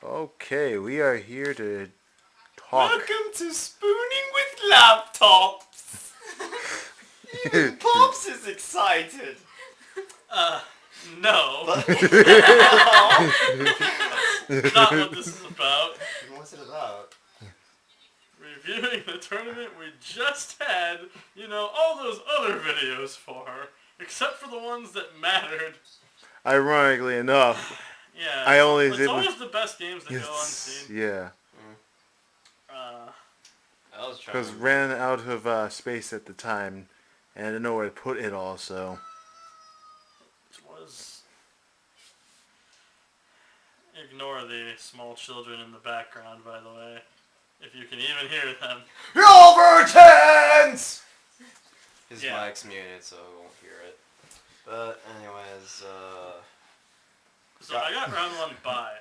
Okay, we are here to talk. Welcome to Spooning with Laptops. Even Pops is excited. No. But Not what this is about. what's it about? Reviewing the tournament we just had, all those other videos for, except for the ones that mattered. Ironically enough, Yeah, I only it's always the best games that go unseen. Yeah, I was trying because to ran out of space at the time, and I didn't know where to put it all. So It was... Ignore the small children in the background, by the way. If you can even hear them. Overtens! His mic's muted, so we won't hear it. But anyways, So I got round one bye.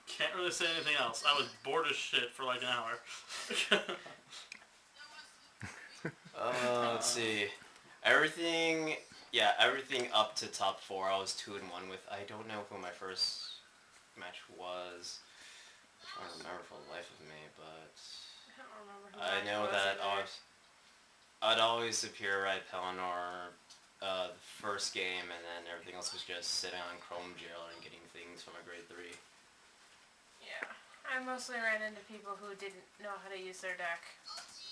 Can't really say anything else. I was bored as shit for like an hour. let's see. Everything up to top 4 I was 2-1 with. I don't know who my first match was. I don't remember for the life of me, but I know that I'd always superior ride Pelennor the first game, and then everything else was just sitting on Chrome Jail and getting things from a grade 3. Yeah, I mostly ran into people who didn't know how to use their deck.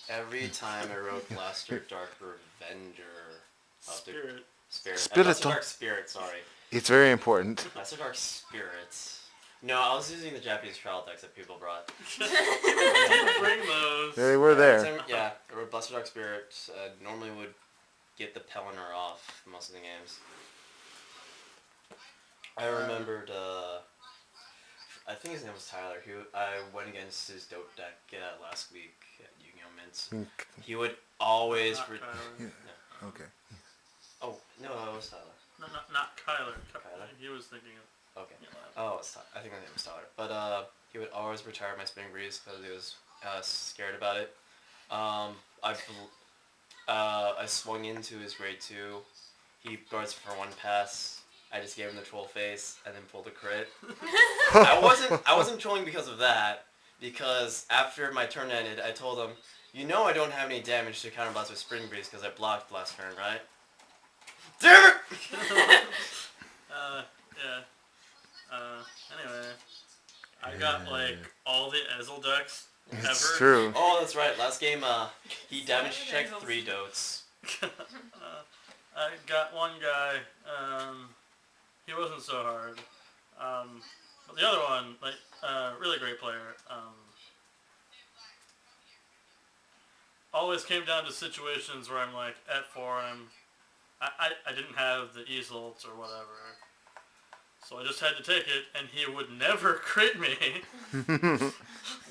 Every time I wrote Blaster Dark Revenger. Spirit. Blaster Dark Spirit, sorry. it's very important. Blaster Dark Spirit. No, I was using the Japanese trial decks that people brought. Didn't bring those. They were there. Yeah, I wrote Blaster Dark Spirit. Normally would get the Pelennor off most of the games. I remembered, I think his name was Tyler. I went against his dope deck last week at Yu-Gi-Oh! Mints. He would always... Okay. Oh, no, it was Tyler. No, not Kyler. Kyler? He was thinking of... Okay. Oh, it's I think his name was Tyler. But he would always retire my Spinning Breeze because he was scared about it. I swung into his grade 2. He guards for 1 pass. I just gave him the troll face and then pulled a crit. I wasn't trolling because of that. Because after my turn ended, I told him, "You know I don't have any damage to counterblast with Spring Breeze because I blocked last turn, right?" Damn it! Yeah. Anyway, I got like all the Ezel decks ever. It's true. Oh, that's right. Last game, he damage checked 3 dotes. I got one guy. He wasn't so hard. But the other one, really great player. Always came down to situations where I'm like at 4. I didn't have the easels or whatever. So I just had to take it, and he would never crit me.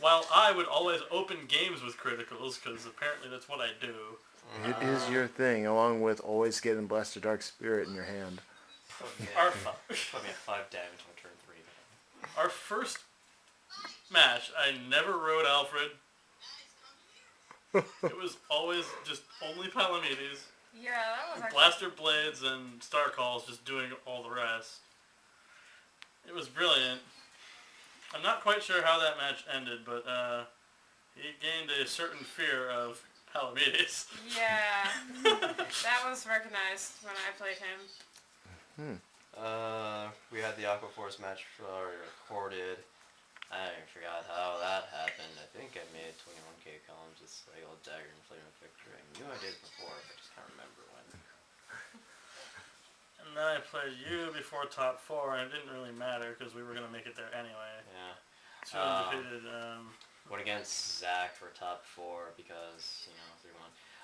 While I would always open games with criticals, because apparently that's what I do. It is your thing, along with always getting Blaster Dark Spirit in your hand. Put me at 5 damage on turn 3. Our first match, I never rode Alfred. It was always just only Palamedes. Yeah, that was actually... Blaster Blades and Star Calls just doing all the rest. It was brilliant. I'm not quite sure how that match ended, but he gained a certain fear of Palamedes. Yeah, that was recognized when I played him. We had the Aqua Force match recorded. I forgot how that happened. I think I made 21k columns just like old Dagger and Flame of Victory. I knew I did before, but I just can't remember when. And then I played you before top 4, and it didn't really matter because we were going to make it there anyway. Yeah. 2 undefeated. Went against Zach for top 4 because,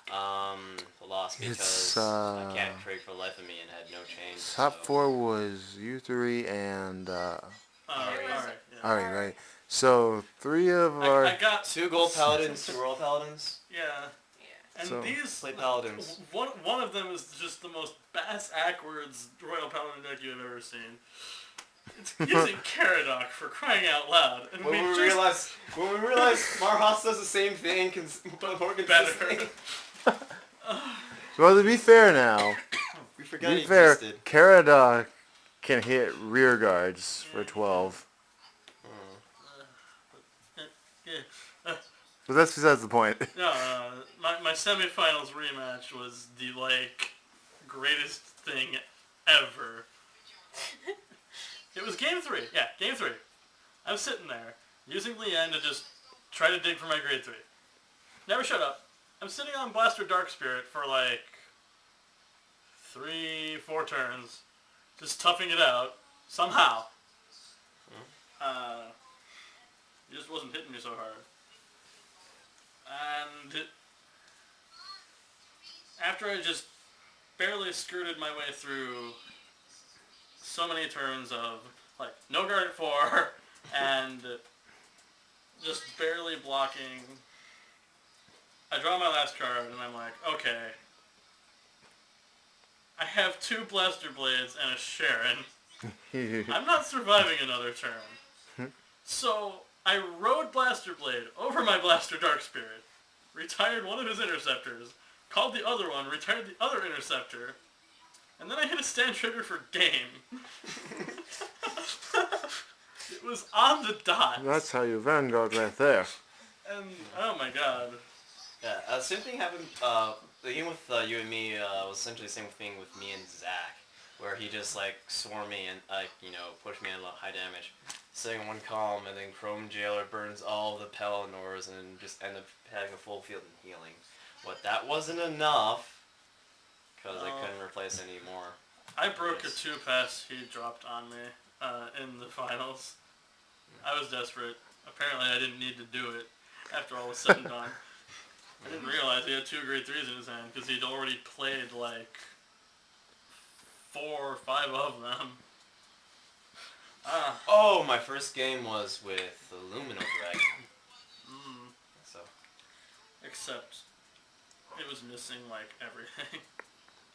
3-1. Lost because I can't trade for the life of me and had no change. Top 4 was you 3 and Alright, right. So 3 of our... I got 2 gold paladins, 2 royal paladins. Yeah. And So- these... Play paladins. One of them is just the most bass-ackwards Royal Paladin deck you've ever seen. It's using Caradoc for crying out loud. And When we realized Marhaus does the same thing, but more consistently. Well, to be fair now, We forgot to he be fair, existed. Caradoc can hit rear guards for 12. Yeah. But that's besides the point. No, my semifinals rematch was the greatest thing ever. It was game 3. Yeah, game 3. I'm sitting there using Leanne to just try to dig for my grade 3. Never showed up. I'm sitting on Blaster Dark Spirit for 3-4 turns, just toughing it out somehow. It just wasn't hitting me so hard. And after I just barely skirted my way through so many turns of no guard at 4 and just barely blocking, I draw my last card and I'm like, okay, I have 2 Blaster Blades and a Sharon. I'm not surviving another turn. So I rode Blaster Blade over my Blaster Dark Spirit, retired one of his interceptors, called the other one, retired the other interceptor, and then I hit a stand trigger for game. It was on the dot. That's how you Vanguard right there. And, oh my god. Yeah, same thing happened, the game with you and me was essentially the same thing with me and Zach, where he just swarmed me and pushed me in high damage. Sitting in one column, and then Chrome Jailer burns all the Pelennors and just end up having a full field and healing. But that wasn't enough, because I couldn't replace any more. I broke a 2-pass he dropped on me in the finals. I was desperate. Apparently I didn't need to do it after all was said and done. I didn't realize he had 2 grade 3s in his hand because he'd already played 4 or 5 of them. Oh, my first game was with the Lumino Dragon. So. Except it was missing everything.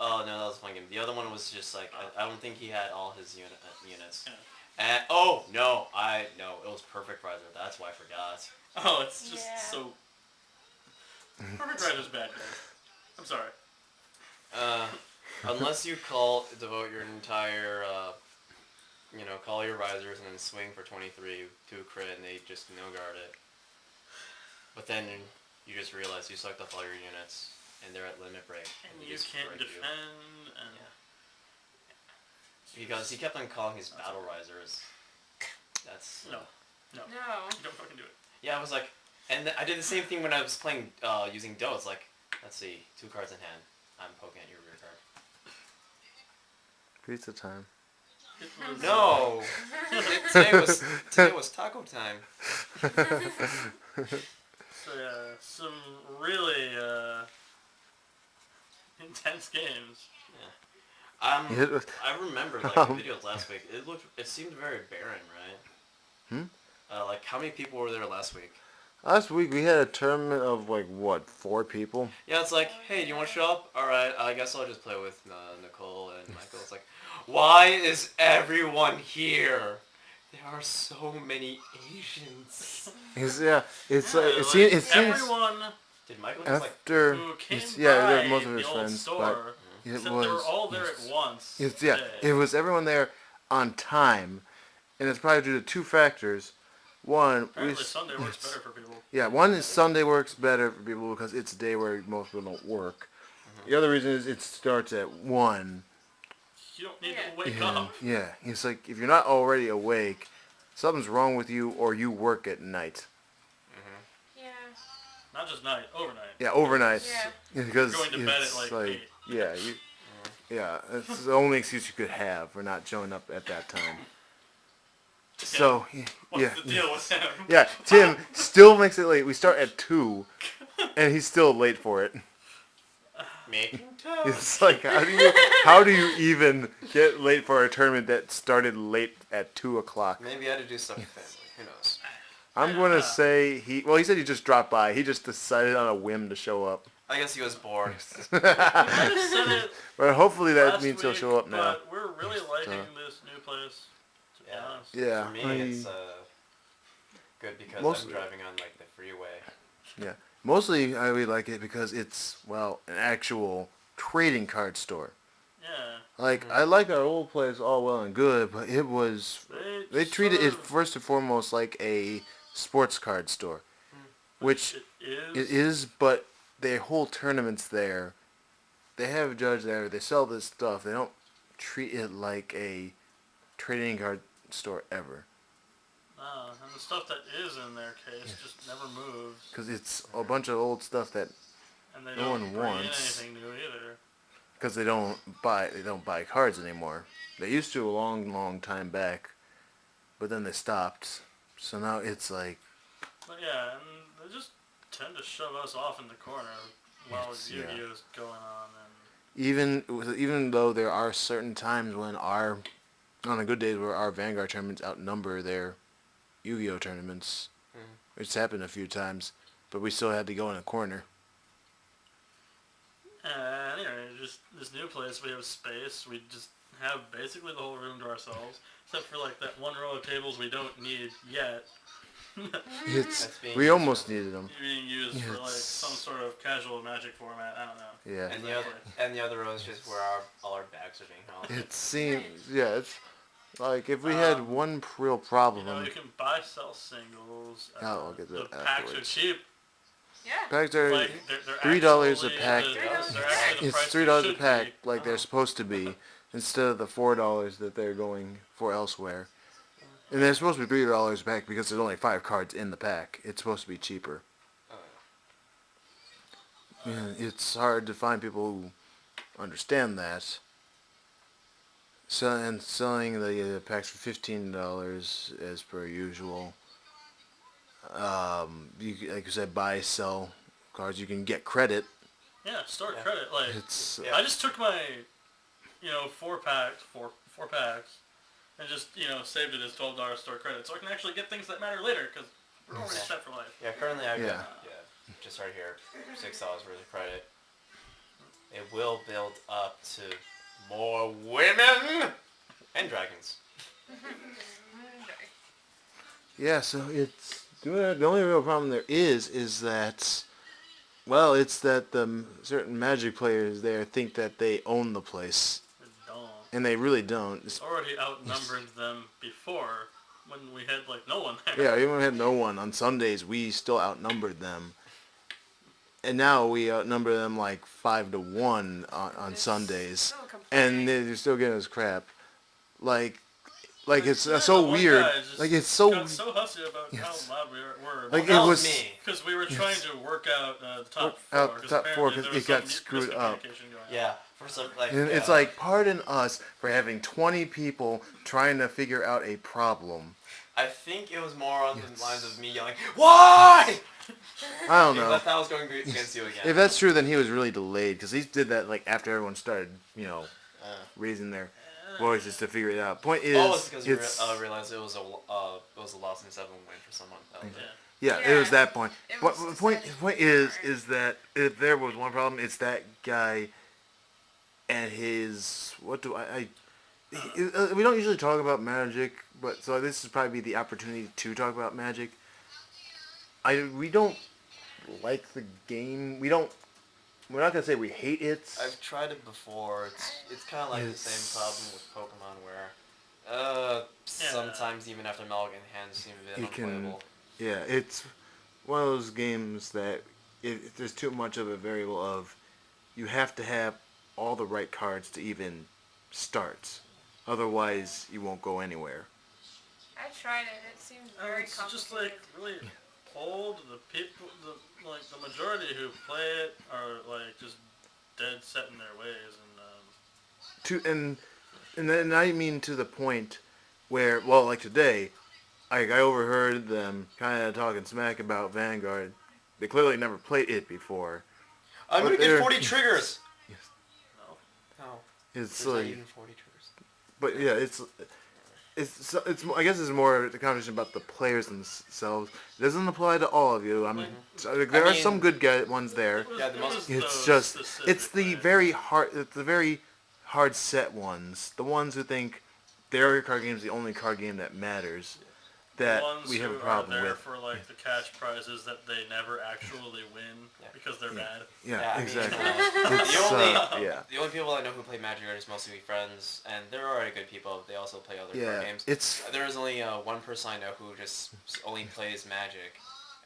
Oh no, that was a fun game. The other one was just I don't think he had all his units. Yeah. And no, it was Perfect Riser. That's why I forgot. Oh, it's just so. Perfect Riser's bad, guys. I'm sorry. Unless you devote your entire, call your risers and then swing for 23 to a crit and they just no-guard it. But then you just realize you sucked up all your units and they're at limit break. And you can't defend, and... Because he kept on calling his battle risers. That's... No. No. You don't fucking do it. Yeah, I was and I did the same thing when I was playing, using Do. It's let's see, 2 cards in hand. I'm poking at your rear card. Pizza time. No! Today was taco time. So yeah, some really intense games. Yeah. I remember the videos last week. It seemed very barren, right? How many people were there last week? Last week we had a tournament of 4 people? Yeah, it's hey, do you want to show up? Alright, I guess I'll just play with Nicole and Michael. It's why is everyone here? There are so many Asians. It seems everyone Did Michael after who came they're by most of the his old friends, store but it said was they were all there at once. it was everyone there on time, and it's probably due to 2 factors. One, apparently Sunday works better for people. Yeah, one is Sunday works better for people because it's a day where most people don't work. The other reason is it starts at 1. You don't need to wake up. Yeah, it's if you're not already awake, something's wrong with you or you work at night. Yeah. Not just night, overnight. Yeah, overnight. Yeah. Because Going to bed at 8. Yeah, it's the only excuse you could have for not showing up at that time. So, What's the deal with him? Yeah, Tim still makes it late. We start at 2, and he's still late for it. Making toast. It's how do you even get late for a tournament that started late at 2 o'clock? Maybe I had to do stuff with family. Who knows? I'm going to say he said he just dropped by. He just decided on a whim to show up. I guess he was bored. I just said it But hopefully that last means he'll week, show up now. But we're really liking this new place. To be honest. Yeah. For me, it's good because I'm driving on the freeway. Yeah. Mostly I really like it because it's, an actual trading card store. Yeah. Like, I like our old place all well and good, but it was... They treated it sort of- first and foremost like a sports card store. Which it it is, but they hold tournaments there. They have a judge there. They sell this stuff. They don't treat it like a trading card store ever. And the stuff that is in their case just never moves. Because it's a bunch of old stuff that And they no don't one bring in wants. anything new either. Because they don't buy cards anymore. They used to a long time back, but then they stopped. So now it's like... But yeah, and they just tend to shove us off in the corner while Yeah. Yu-Gi-Oh's going on. Even though there are certain times when on a good day where our Vanguard tournaments outnumber their Yu-Gi-Oh tournaments, it's happened a few times, but we still had to go in a corner. And anyway, just this new place, we have space. We just have basically the whole room to ourselves, except for like that one row of tables we don't need yet. We almost needed them. Being used for like some sort of casual Magic format. I don't know. Yeah. And the other row is just where all our bags are being held. It seems, it's like if we had one real problem. You know, you can buy, sell singles. I'll get the that packs are afterwards. cheap. Yeah. Packs are Like, they're $3 a actually pack. they're actually the It's price they $3 a should pack, be. like they're supposed to be, instead of the $4 that they're going for elsewhere. And they're supposed to be $3 a pack because there's only 5 cards in the pack. It's supposed to be cheaper. And it's hard to find people who understand that. Selling the packs for $15 as per usual. Like you said, buy, sell cards. You can get credit. Yeah, store credit. Like It's I just took my, 4 packs, and just saved it as $12 store credit, so I can actually get things that matter later because we're already set for life. Yeah, currently I've got just right here, $6 worth of credit. It will build up to more women and dragons. Yeah, so it's the only real problem there is that, well, it's that the certain Magic players there think that they own the place, They don't. and they really don't. It's already outnumbered them before when we had like no one there. Yeah, even when we had no one on Sundays, we still outnumbered them, and now we outnumber them like 5-1 on Sundays, and they're still giving us crap. Like it's so weird. Like it's so. Got so hussy about how loud we were. Like Well, it was me. Because we were trying to work out the top Out four. top four 'cause apparently it there got was some screwed up. miscommunication going on. Yeah, for some like. And it's like, pardon us for having 20 people trying to figure out a problem. I think it was more on the lines of me yelling, "Why?" I don't know. But that was going against you again. If that's true, then he was really delayed because he did that like after everyone started, raising their voices to figure it out. Point is, it's because you realized it was a loss in 7 win for someone. That was it. yeah, it was that point. But the point is that if there was one problem, it's that guy and his we don't usually talk about Magic, but so this is probably the opportunity to talk about Magic. We don't like the game. We're not gonna say we hate it. I've tried it before. It's kind of like the same problem with Pokemon where sometimes even after Mulligan hands seem a bit unplayable. Yeah, it's one of those games that if there's too much of a variable of you have to have all the right cards to even start. Otherwise, you won't go anywhere. I tried it. It seemed very It's complicated. just like really old. The people, the majority who play it are like just dead set in their ways, And then I mean to the point where, well, like today, I overheard them kind of talking smack about Vanguard. They clearly never played it before. I'm gonna get 40 triggers. No. No. It's There's not like, even 40 triggers. but yeah, it's I guess it's more the conversation about the players themselves. It doesn't apply to all of you. There are some good ones there. Yeah, the most. It's just it's the very hard set ones. The ones who think their card game is the only card game that matters. that the ones we have a who problem are there with. for like the cash prizes that they never actually win because they're bad. Yeah, I mean, exactly. the only people I know who play Magic are just mostly friends, and they're already good people. They also play other card games. There's only one person I know who just only plays Magic,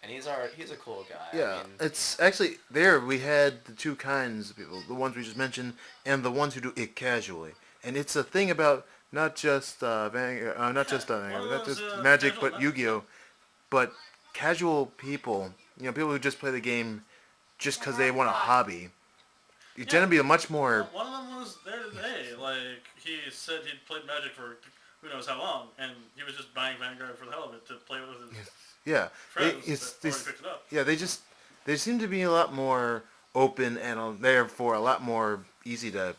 and he's a cool guy. Yeah, I mean, it's actually there. We had the two kinds of people: the ones we just mentioned, and the ones who do it casually. And it's a thing about not just not just Magic, but Yu-Gi-Oh, but casual people. You know, people who just play the game just because they want a hobby. You tend to be a much more. One of them was there today. Like, he said he'd played Magic for who knows how long, and he was just buying Vanguard for the hell of it to play with his friends before he picked it up. Yeah, they seem to be a lot more open and therefore a lot more easy to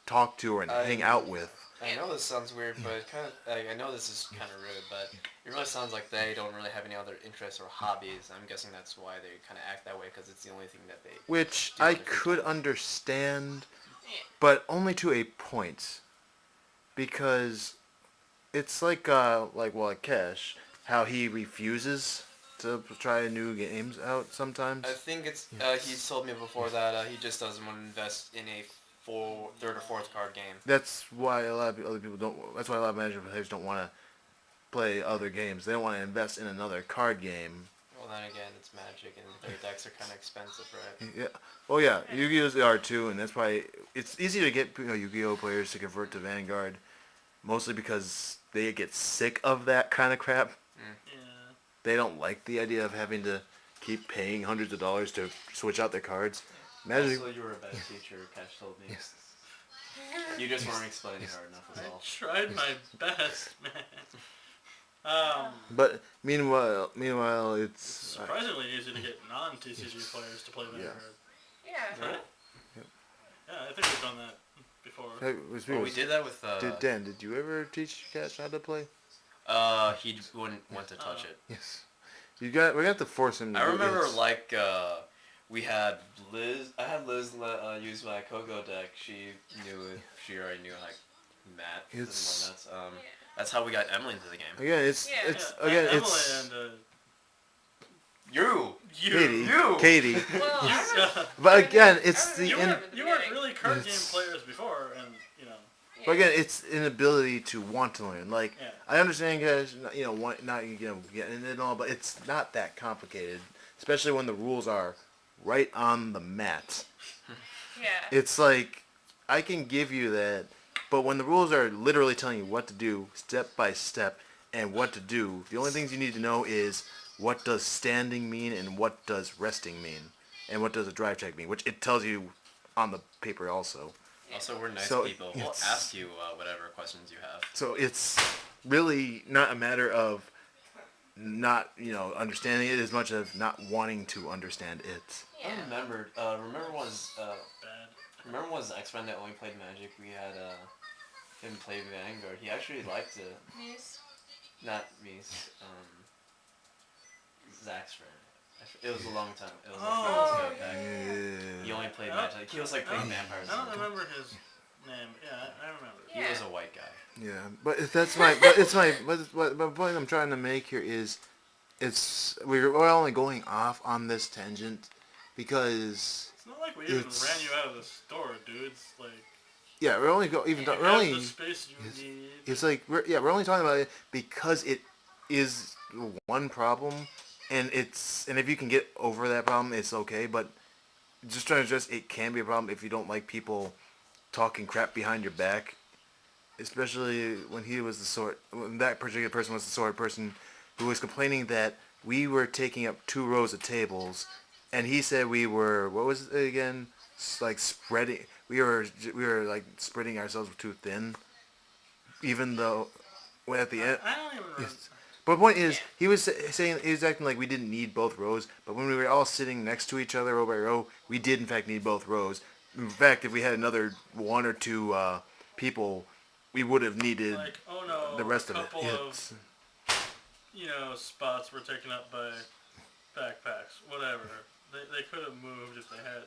talk to and hang out with. I know this sounds weird, but I know this is kind of rude, but it really sounds like they don't really have any other interests or hobbies. I'm guessing that's why they kind of act that way, because it's the only thing that they. Which I could understand, but only to a point, because it's like Cash, how he refuses to try new games out sometimes. I think it's he's told me before that he just doesn't want to invest in a third or fourth card game. That's why a lot of other people don't. That's why a lot of Magic players don't want to play other games. They don't want to invest in another card game. Well, then again, it's Magic, and their decks are kind of expensive, right? Yeah. Well, yeah, Yu-Gi-Oh's are too, and that's why it's easy to get Yu-Gi-Oh players to convert to Vanguard, mostly because they get sick of that kind of crap. Yeah. They don't like the idea of having to keep paying hundreds of dollars to switch out their cards. Magic. Also, you were a bad teacher, Cash told me. Yes. You just weren't explaining hard enough, is all. I tried my best, man. But meanwhile, it's surprisingly easy to get non-TCG players to play Vanguard. Yeah. Right? Yeah, I think we've done that before. Well, we did that with. Did you ever teach Cash how to play? He wouldn't want to touch it. Yes. We're gonna have to force him to I remember, we had Liz. I had Liz use my Coco deck. She knew it. She already knew Matt. That's how we got Emily into the game. Again, Katie. Well, but again, it's you weren't really card game players before, and you know. But again, it's an ability to want to learn. Like I understand, guys, getting it all, but it's not that complicated, especially when the rules are right on the mat. Yeah. It's like I can give you that, but when the rules are literally telling you what to do step by step and what to do, the only things you need to know is what does standing mean and what does resting mean and what does a drive check mean, which it tells you on the paper also. Also, we're nice people. We'll ask you whatever questions you have. So it's really not a matter of not, understanding it as much as not wanting to understand it. Yeah. I remembered. Remember was X-Men that only played Magic? We had him play Vanguard. He actually liked it. Mies? Not Mies. Zach's friend. It was a long time. It was back. He only played Magic. He was playing vampires. I don't remember his name. Yeah, I remember. He was a white guy. Yeah, but the point I'm trying to make here is, we're only going off on this tangent because it's not like we even ran you out of the store, dude. It's like the space you need. It's like we're only talking about it because it is one problem, and if you can get over that problem, it's okay. But just trying to address it can be a problem if you don't like people talking crap behind your back. Especially when when that particular person was the sort of person who was complaining that we were taking up 2 rows of tables, and he said we were, what was it again? Spreading. We were spreading ourselves too thin, even though at the end. I don't even remember. But the point is, he was acting like we didn't need both rows. But when we were all sitting next to each other row by row, we did in fact need both rows. In fact, if we had another 1 or 2 people, we would have needed the rest of it. Spots were taken up by backpacks, whatever. They could have moved if they had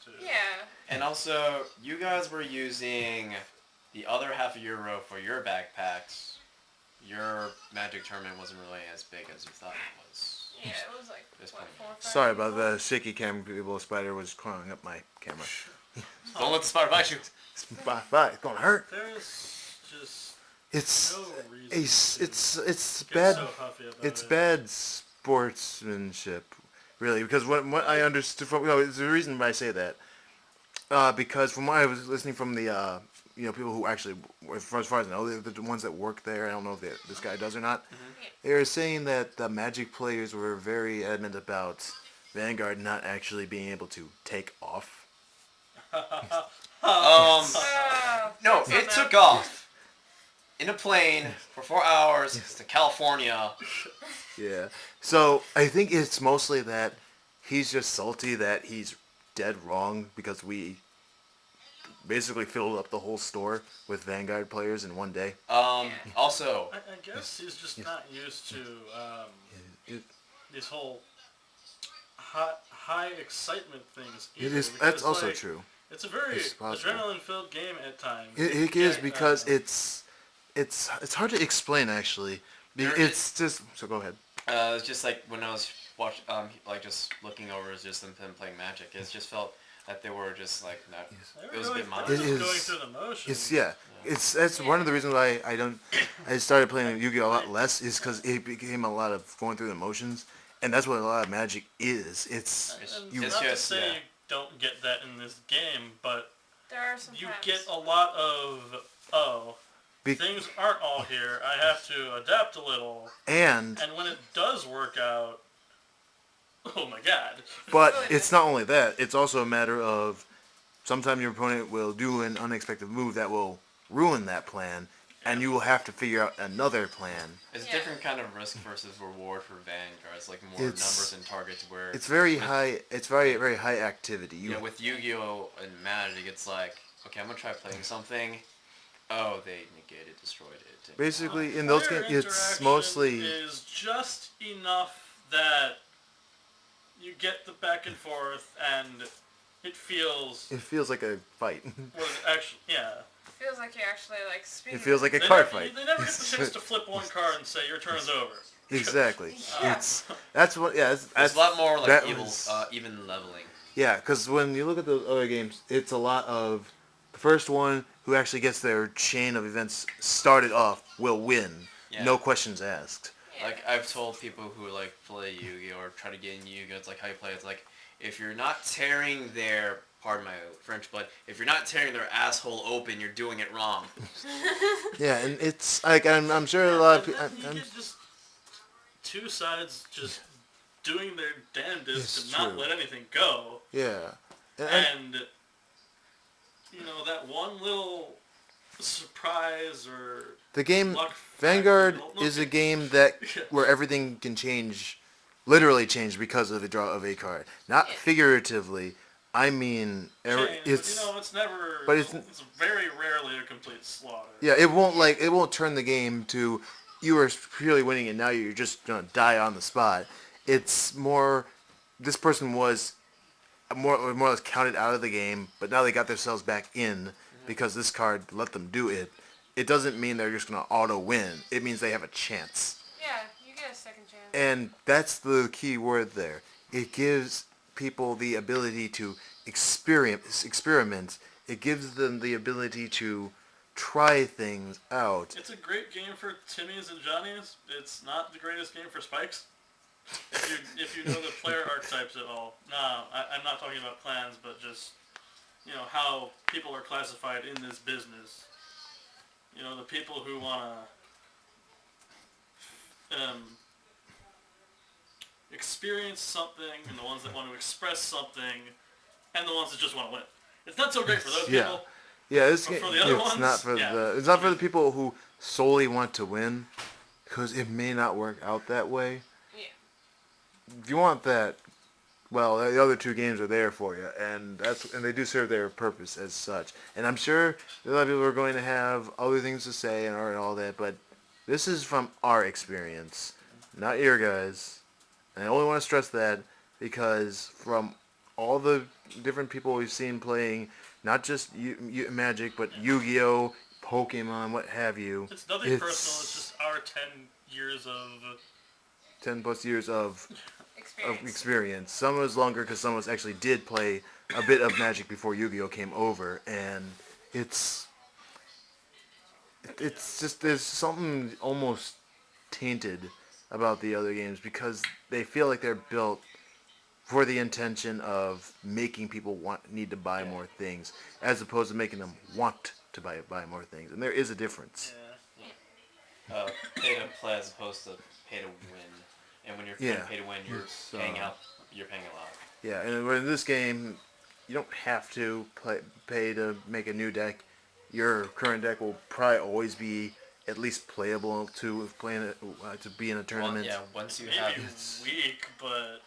to. Yeah. And also, you guys were using the other half of your row for your backpacks, your Magic tournament wasn't really as big as you thought it was. Yeah, it was like, This what, point. 4 or 5 Sorry about people? the shaky cam. People, spider was crawling up my camera. Don't let the spider bite you. Bye. It's gonna hurt. There's just It's no reason it's to get bad. so huffy about It's it. bad sportsmanship, really, because what I understood from there's a reason why I say that. Because from what I was listening from the people who actually, as far as I know, the ones that work there. I don't know if this guy does or not. They were saying that the Magic players were very adamant about Vanguard not actually being able to take off. No, thanks on it that. took off in a plane for 4 hours to California. Yeah. So I think it's mostly that he's just salty that he's dead wrong because we basically filled up the whole store with Vanguard players in one day. Also, I guess he's just not used to It, these whole high excitement things. it Either, is. because, That's also like, true. It's a very It's possible. adrenaline-filled game at times. It You is get, because it's hard to explain actually. There It's just so go ahead. it's just like when I was just looking over just them playing Magic, it just felt that they were just like not. they were It was a bit they monotonous. were It just going is- through the motions. It's that's one of the reasons why I started playing Yu-Gi-Oh a lot less is because it became a lot of going through the motions, and that's what a lot of Magic is. It's And you. not It's to just- say yeah. you don't get that in this game, but There are some you times. get a lot of Be- things aren't all here. I have to adapt a little, and and when it does work out, oh my god! but it's not only that. It's also a matter of sometimes your opponent will do an unexpected move that will ruin that plan, and you will have to figure out another plan. It's a Yeah. different kind of risk versus reward for Vanguard. It's like more It's- numbers and targets where It's very with- high. It's very high activity. You know, with Yu-Gi-Oh and Magic, it's like, okay, I'm gonna try playing something. Oh, they negated, destroyed it. Basically, in those Player games, it's interaction mostly is just enough that you get the back and forth, and it feels it feels like a fight. actually Feels like you're actually like speaking. It feels like a They card never, fight. They never get the chance to flip one card and say your turn's over. Exactly. Yeah. That's what. Yeah. It's That's a lot more like that evil, was- even leveling. Yeah, because when you look at the other games, it's a lot of the first one who actually gets their chain of events started off will win, Yeah. no questions asked. Yeah. Like I've told people who like play Yu-Gi-Oh or try to get in Yu-Gi-Oh, it's like how you play. It's like if you're not tearing their, pardon my French, but if you're not tearing their asshole open, you're doing it wrong. Yeah, and it's like I'm sure a lot of And people. then you get just two sides just doing their damnedest It's to not true. let anything go, Yeah, and, and you know that one little surprise or the game luck Vanguard factor, is a game that Yeah. where everything can change, literally change because of the draw of a card. Not Yeah. figuratively. I mean, change, it's but, you know, it's never. but It's, it's- very rarely a complete slaughter. yeah. It won't turn the game to you were purely winning and now you're just gonna die on the spot. It's more. This person was more or less counted out of the game, but now they got themselves back in because this card let them do it. It doesn't mean they're just gonna auto win. It means they have a chance. Yeah, you get a second chance. And that's the key word there. It gives people the ability to experiment. It gives them the ability to try things out. It's a great game for Timmies and Johnnies. It's not the greatest game for Spikes. If you know the player archetypes at all. No, I'm not talking about clans, but just, you know, how people are classified in this business. You know, the people who want to experience something, and the ones that want to express something, and the ones that just want to win. It's not so great for those Yeah. people. Yeah, this But game, for the other it's ones, not for yeah. it's not for the people who solely want to win, because it may not work out that way. Yeah. If you want that, well, the other two games are there for you, and they do serve their purpose as such. And I'm sure a lot of people are going to have other things to say and all that, but this is from our experience, not your guys. And I only want to stress that because from all the different people we've seen playing, not just Magic, but Yu-Gi-Oh, Pokemon, what have you. It's nothing personal. It's just our our 10 years of 10 plus years of Experience. experience. Some was longer because some of us actually did play a bit of Magic before Yu-Gi-Oh came over, and it's just there's something almost tainted about the other games because they feel like they're built for the intention of making people need to buy more things, as opposed to making them want to buy more things, and there is a difference. Pay to play as opposed to pay to win. And when you're pay to win, you're paying out. You're paying a lot. Yeah, and in this game, you don't have to pay to make a new deck. Your current deck will probably always be at least playable to be in a tournament. Well, yeah, once you maybe have weak, but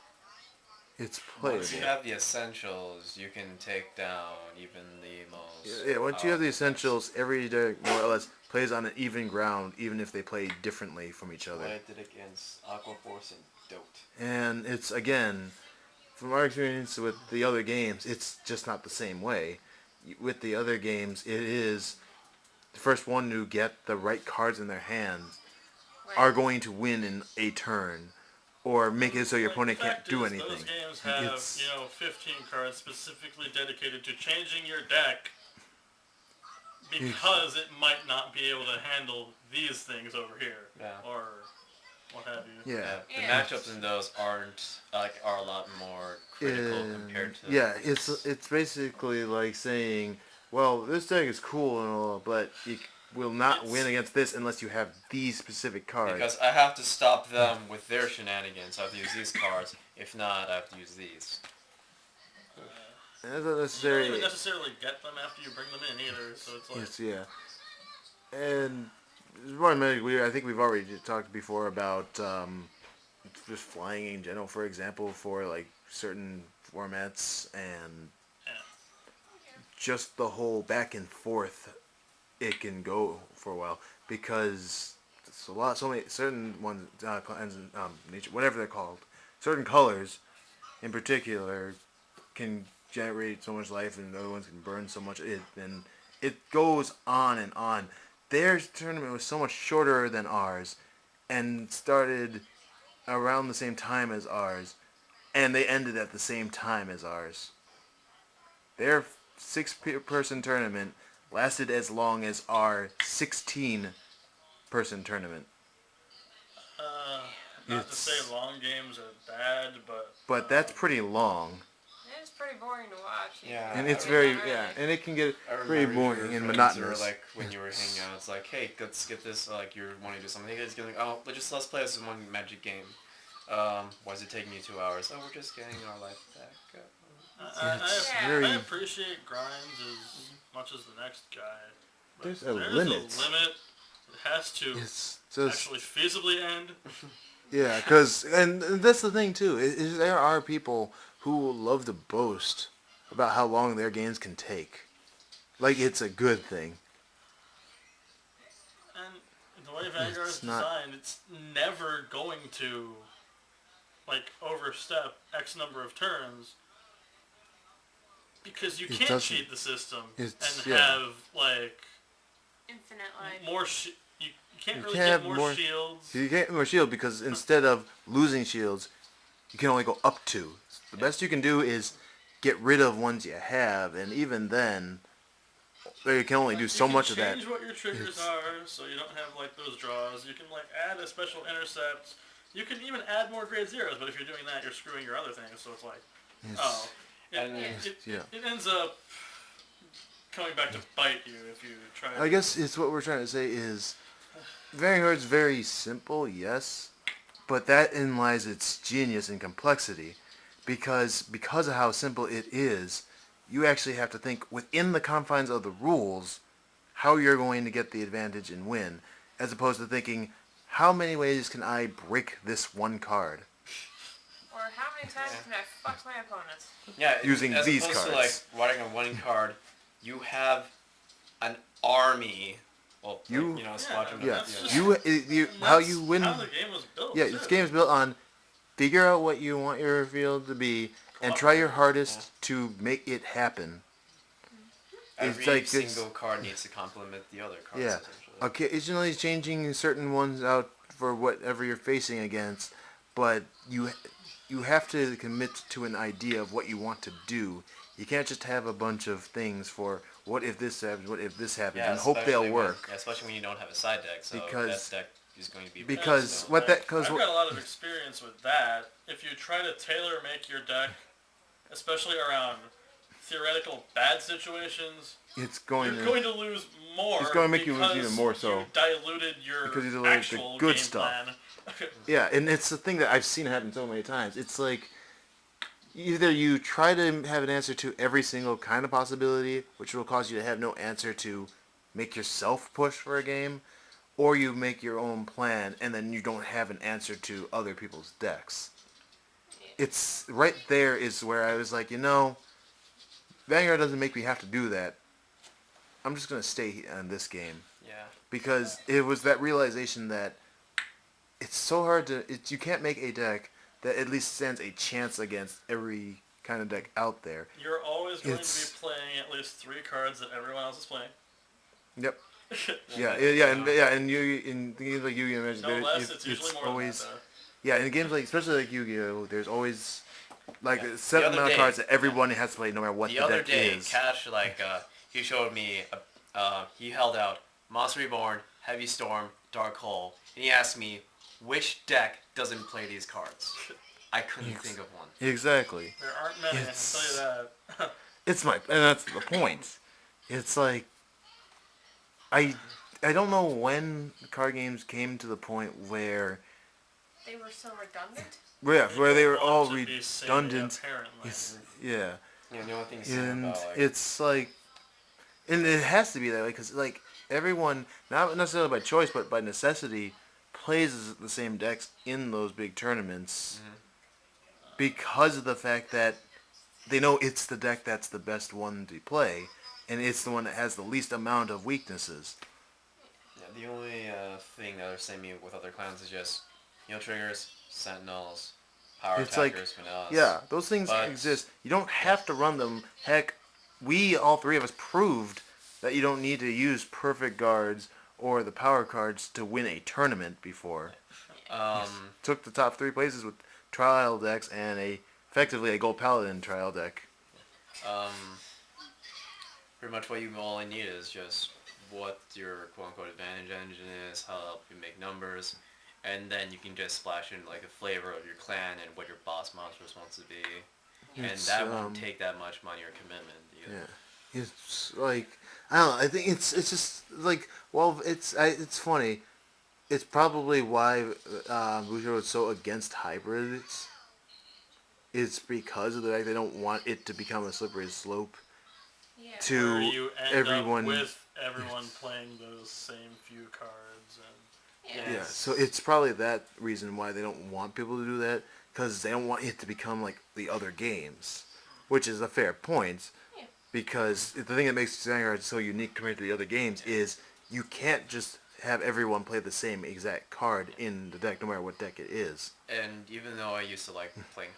it's playable. once you have the essentials, you can take down even the most. Yeah, once you have the essentials, every deck more or less plays on an even ground, even if they play differently from each other. I did against Aqua Force and Dote. And it's, again, from our experience with the other games, it's just not the same way. With the other games, it is the first one to get the right cards in their hands are going to win in a turn, or make it so your opponent can't do anything. Those games have 15 cards specifically dedicated to changing your deck because it might not be able to handle these things over here, or what have you. Yeah. The matchups in those are a lot more critical compared to. Yeah, it's basically like saying, well, this deck is cool and all, but you will not win against this unless you have these specific cards. Because I have to stop them with their shenanigans. I have to use these cards. If not, I have to use these. And that's not You don't even necessarily get them after you bring them in either, so it's like... And I think we've already talked before about just flying in general, for example, for like certain formats, and just the whole back and forth it can go for a while, because it's so many certain ones, nature, whatever they're called, certain colors in particular can generate so much life, and other ones can burn so much. And it goes on and on. Their tournament was so much shorter than ours, and started around the same time as ours, and they ended at the same time as ours. Their 6-person tournament lasted as long as our 16-person tournament. Not to say long games are bad, but that's pretty long. It's pretty boring to watch. Yeah. And it's and it can get pretty boring and monotonous. Or like when you were hanging out, it's like, hey, let's get this. Like you're wanting to do something. Hey, guys, let's play this one Magic game. Why is it taking you 2 hours? Oh, we're just getting our life back. I appreciate grinds as much as the next guy. There's a limit. It has to actually feasibly end. Yeah, and that's the thing too. Is there are people who love to boast about how long their games can take, like it's a good thing. And the way Vanguard's designed, it's never going to overstep X number of turns, because you can't cheat the system and have infinite life. more. You can't really get more shields. You can't get more shield because instead of losing shields, you can only go up 2. The best you can do is get rid of ones you have, and even then, you can only do so much of that. You can change what your triggers are, so you don't have those draws. You can add a special intercept. You can even add more grade zeros, but if you're doing that, you're screwing your other things. So it's it ends up coming back to bite you if you try. I guess it's what we're trying to say is, Vanguard's very simple, yes, but that in lies its genius and complexity, because of how simple it is, you actually have to think within the confines of the rules how you're going to get the advantage and win, as opposed to thinking, how many ways can I break this one card? Or how many times can I fuck my opponents? Yeah, using as these opposed cards. To writing on one card, you have an army. Well, squadron. Yeah, That's how you win. How the game was built. Yeah, this game is built on figure out what you want your field to be and try your hardest to make it happen. Every single card needs to complement the other cards. Yeah, Essentially. occasionally changing certain ones out for whatever you're facing against, but you have to commit to an idea of what you want to do. You can't just have a bunch of things for what if this happens, what if this happens, Yeah, and hope they'll especially work. yeah, especially when you don't have a side deck, so Because- that deck is going to be because so- what that- I've 'cause got what- a lot of experience with that. If you try to tailor make your deck, especially around theoretical bad situations, It's going you're to going to lose more. It's going to make you lose because even more so. You diluted your Because you diluted the actual good game stuff. plan. yeah, and it's the thing that I've seen happen so many times. It's like either you try to have an answer to every single kind of possibility, which will cause you to have no answer to make yourself push for a game, or you make your own plan and then you don't have an answer to other people's decks. It's right there is where I was like, Vanguard doesn't make me have to do that. I'm just going to stay on this game. Yeah. Because it was that realization that it's so hard to... you can't make a deck that at least stands a chance against every kind of deck out there. You're always going It's- to be playing at least 3 cards that everyone else is playing. Yep. Yeah, And you in games like Yu-Gi-Oh! Magic, No less, it's usually more always than that, yeah. In games like especially like Yu-Gi-Oh, there's always like Yeah. a set The other amount of day- cards that everyone has to play no matter what The the other deck day, is. Cash he showed me he held out Monster Reborn, Heavy Storm, Dark Hole, and he asked me which deck doesn't play these cards. I couldn't think of one. Exactly. There aren't many, It's- I can tell you that. And that's the point. It's like I don't know when card games came to the point where They were so redundant. where they were want all to be samey, redundant. apparently. Yeah. Yeah, the only thing saying And about like it's like, and it has to be that way because like everyone, not necessarily by choice but by necessity, plays the same decks in those big tournaments because of the fact that they know it's the deck that's the best one to play, and it's the one that has the least amount of weaknesses. yeah, the only thing that they're saying me with other clans is just triggers, sentinels, power It's like- attackers, vanillas. Yeah, those things But- exist. You don't have to run them. Heck, all 3 of us proved that you don't need to use perfect guards or the power cards to win a tournament before. Took the top 3 places with trial decks and effectively a gold paladin trial deck. Pretty much what you only need is just what your quote-unquote advantage engine is, how to help you make numbers, and then you can just splash in like the flavor of your clan and what your boss monsters wants to be. And It's, that won't take that much money or commitment. Yeah, it's like I don't know. I think it's just like it's funny. It's probably why Bushido is so against hybrids. It's because of the fact they don't want it to become a slippery slope Yeah. to Where you end everyone. up with everyone playing those same few cards. And Yeah, so it's probably that reason why they don't want people to do that, because they don't want it to become like the other games, which is a fair point, Yeah. because the thing that makes Vanguard so unique compared to the other games is you can't just have everyone play the same exact card in the deck, no matter what deck it is. And even though I used to like playing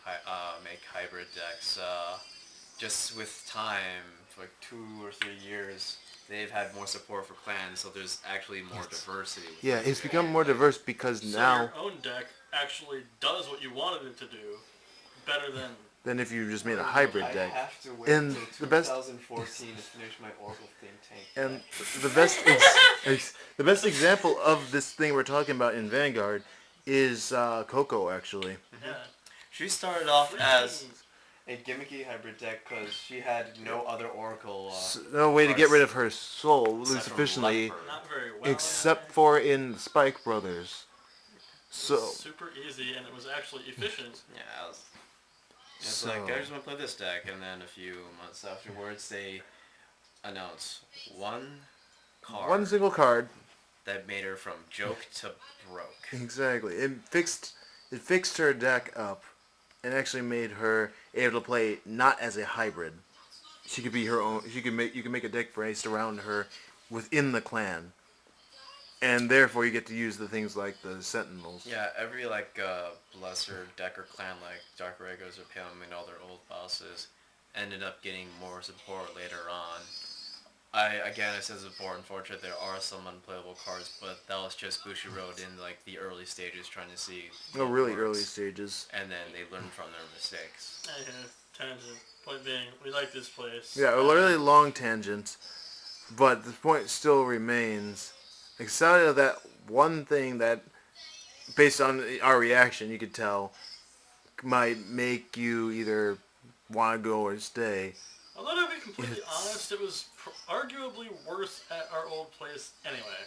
make hybrid decks, just with time, for like 2 or 3 years, they've had more support for clans, so there's actually more diversity. Yeah, it's become more diverse because so now, your own deck actually does what you wanted it to do better than if you just made a hybrid I deck. have to wait And until the best- 2014 to finish my Oracle Think Tank. And deck. the best example of this thing we're talking about in Vanguard is Coco, actually. yeah. She started off as Things. a gimmicky hybrid deck because she had no other Oracle. No way to get cards rid of her soul except from efficiently, Leopard. Not very well. except for in Spike Brothers. So, Super easy, and it was actually efficient. Yeah, it's So- like, I just want to play this deck, and then a few months afterwards, they announce one card one single card. that made her from joke to broke. Exactly. It fixed her deck up and actually made her able to play not as a hybrid. She could be her own. You can make a deck based around her within the clan. And therefore you get to use the things like the Sentinels. Yeah, every lesser deck or clan like Dark Regos or Pam and all their old bosses ended up getting more support later on. Again, I said this before, unfortunately, there are some unplayable cards, but that was just Bushiroad in like the early stages trying to see No, what really works, early stages. and then they learn from their mistakes. Okay, tangent. Point being, we like this place. Yeah, a really long tangent, but the point still remains. Excited of that one thing that, based on our reaction, you could tell might make you either want to go or stay. Although to be completely honest, it was arguably worse at our old place anyway.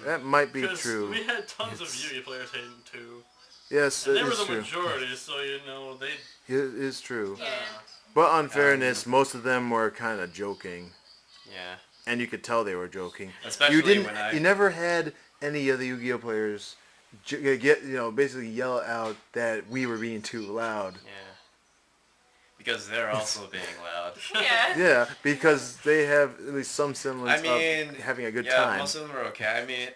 That might be Because true. we had tons of Yugi players hating too. Yes, And it they were is the true. majority, so you know, they... It is true. Yeah. But unfairness, most of them were kind of joking. Yeah. And you could tell they were joking. Especially You never had any of the Yu-Gi-Oh players basically yell out that we were being too loud. Yeah. Because they're also being loud. Yeah. Yeah, because they have at least some semblance of having a good time. Yeah, most of them are okay. I mean,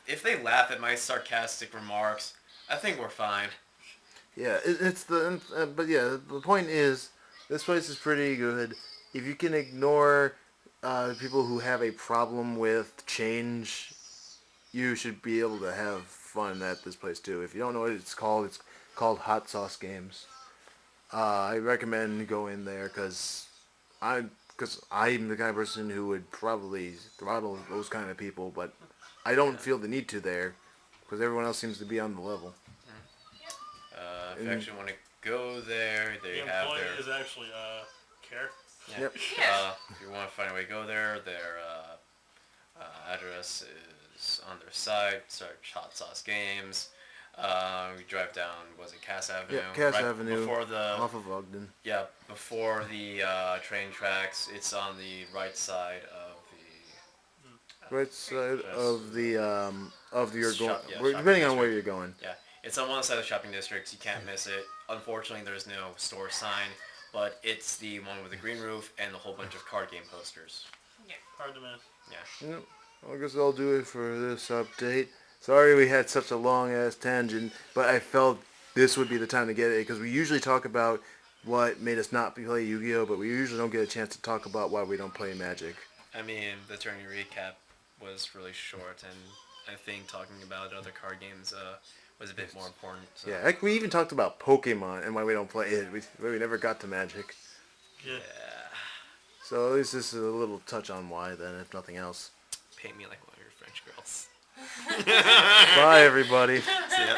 if they laugh at my sarcastic remarks, I think we're fine. Yeah, but yeah, the point is, this place is pretty good. If you can ignore people who have a problem with change, you should be able to have fun at this place too. If you don't know what it's called Hot Sauce Games. I recommend going there because I'm the kind of person who would probably throttle those kind of people, but I don't feel the need to there because everyone else seems to be on the level. If you actually want to go there, they have employee their... is actually, Care. Yeah. Yep. If you want to find a way to go there, their address is on their site. Search Hot Sauce Games. We drive down, was it Cass Avenue? Yeah, Cass Avenue, before the off of Ogden. Yeah, before the train tracks. It's on the right side of the... Right side of your going, shopping depending on where district. you're going. Yeah, it's on one side of the shopping districts. You can't miss it. Unfortunately, there's no store sign, but it's the one with the green roof and a whole bunch of card game posters. Hard to miss. Yeah. Yep. Well, I guess I'll do it for this update. Sorry we had such a long-ass tangent, but I felt this would be the time to get it, because we usually talk about what made us not play Yu-Gi-Oh!, but we usually don't get a chance to talk about why we don't play Magic. I mean, the Tourney recap was really short, and I think talking about other card games was a bit more important. So. Yeah, heck, we even talked about Pokemon and why we don't play it. We never got to Magic. Yeah. So at least this is a little touch on why then, if nothing else. Paint me like one of your French girls. Bye, everybody. See ya.